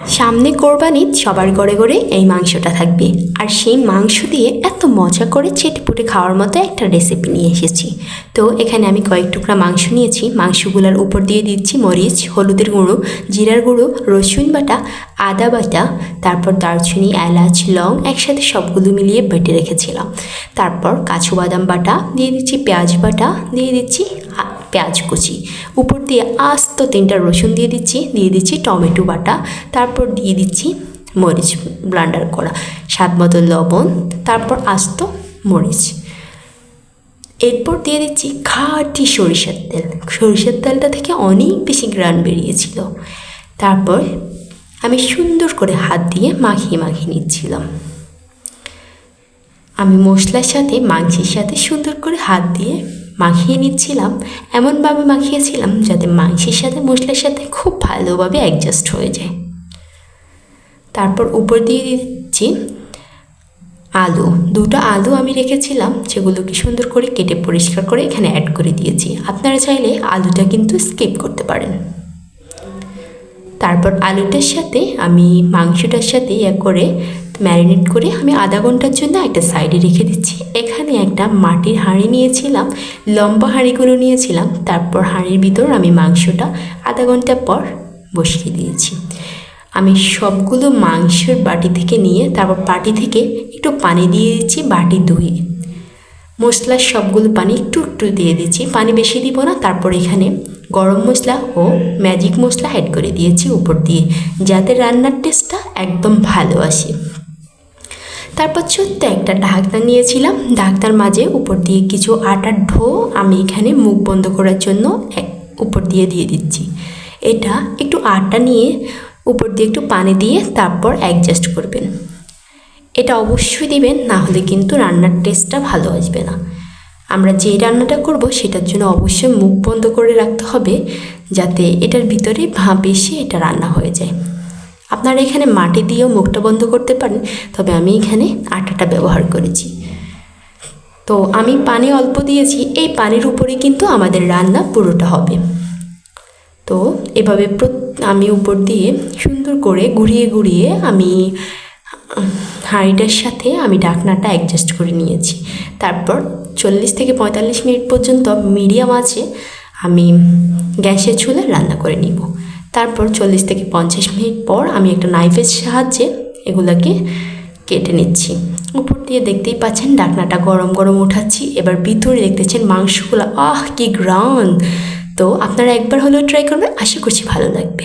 সামনে কোরবানি সবার ঘরে ঘরে এই মাংসটা থাকবে, আর সেই মাংস দিয়ে এত মজা করে চেটেপুটে খাওয়ার মতো একটা রেসিপি নিয়ে এসেছি। তো এখানে আমি কয়েক টুকরা মাংস নিয়েছি। মাংসগুলোর উপর দিয়ে দিচ্ছি মরিচ, হলুদের গুঁড়ো, জিরার গুঁড়ো, রসুন বাটা, আদা বাটা, তারপর দারচিনি, এলাচ, লং একসাথে সবগুলো মিলিয়ে বেটে রেখেছিলাম। তারপর কাজু বাদাম বাটা দিয়ে দিচ্ছি, পেঁয়াজ বাটা দিয়ে দিচ্ছি, পেঁয়াজ কুচি, উপর দিয়ে আস্ত 3টা রসুন দিয়ে দিচ্ছি টমেটো বাটা, তারপর দিয়ে দিচ্ছি মরিচ ব্লান্ডার করা, স্বাদ মতো লবণ, তারপর আস্ত মরিচ। এরপর দিয়ে দিচ্ছি খাঁটি সরিষার তেল। সরিষার তেলটা থেকে অনেক বেশি ঘ্রাণ বেরিয়েছিল। তারপর আমি সুন্দর করে হাত দিয়ে মাখিয়ে নিচ্ছিলাম। আমি মশলার সাথে মাংসের সাথে সুন্দর করে হাত দিয়ে মাখিয়ে নিচ্ছিলাম। এমনভাবে মাখিয়েছিলাম যাতে মাংসের সাথে মশলার সাথে খুব ভালোভাবে অ্যাডজাস্ট হয়ে যায়। তারপর উপর দিয়ে দিচ্ছি আলু। 2টা আলু আমি রেখেছিলাম, যেগুলোকে সুন্দর করে কেটে পরিষ্কার করে এখানে অ্যাড করে দিয়েছি। আপনারা চাইলে আলুটা কিন্তু স্কিপ করতে পারেন। তারপর আলুটার সাথে আমি মাংসটার সাথে করে ম্যারিনেট করে আমি আধা ঘন্টার জন্য একটা সাইডে রেখে দিচ্ছি। এখানে একটা মাটির হাঁড়ি নিয়েছিলাম, লম্বা হাঁড়িগুলো নিয়েছিলাম। তারপর হাঁড়ির ভিতর আমি মাংসটা আধা ঘন্টা পর বসিয়ে দিয়েছি। আমি সবগুলো মাংসের বাটি থেকে নিয়ে তারপর বাটি থেকে একটু পানি দিয়ে দিচ্ছি, বাটি ধুয়ে মশলার সবগুলো পানি একটু দিয়ে দিচ্ছি, পানি বেশি দিব না। তারপর এখানে গরম মশলা ও ম্যাজিক মশলা অ্যাড করে দিয়েছি উপর দিয়ে, যাতে রান্নার টেস্টটা একদম ভালো আসে। তারপর ছোট্ট একটা ঢাকনা নিয়েছিলাম, ঢাকনার মাঝে উপর দিয়ে কিছু আটার ঢো আমি এখানে মুখ বন্ধ করার জন্য উপর দিয়ে দিচ্ছি। এটা একটু আটা নিয়ে উপর দিয়ে একটু পানি দিয়ে তারপর অ্যাডজাস্ট করবেন। এটা অবশ্যই দিবেন, না হলে কিন্তু রান্নার টেস্টটা ভালো আসবে না। আমরা যেই রান্নাটা করব সেটার জন্য অবশ্যই মুখ বন্ধ করে রাখতে হবে, যাতে এটার ভিতরে ভাপ এসে এটা রান্না হয়ে যায়। আপনারা এখানে মাটি দিয়েও মুখটা বন্ধ করতে পারেন, তবে আমি এখানে আটাটা ব্যবহার করেছি। তো আমি পানি অল্প দিয়েছি, এই পানির উপরে কিন্তু আমাদের রান্না পুরোটা হবে। তো এভাবে আমি উপর দিয়ে সুন্দর করে ঘুরিয়ে আমি হাঁড়িটার সাথে আমি ঢাকনাটা অ্যাডজাস্ট করে নিয়েছি। তারপর 40 থেকে 45 মিনিট পর্যন্ত মিডিয়াম আঁচে আমি গ্যাসের চুলায় রান্না করে নিব। তারপর 40 থেকে 50 মিনিট পর আমি একটা নাইফের সাহায্যে এগুলোকে কেটে নিচ্ছি। উপর দিয়ে দেখতেই পাচ্ছেন ঢাকনাটা গরম উঠাচ্ছি। এবার ভিতরে দেখতেছেন মাংসগুলো, কি ঘ্রাণ! তো আপনারা একবার হলেও ট্রাই করবেন, আশা করছি ভালো লাগবে।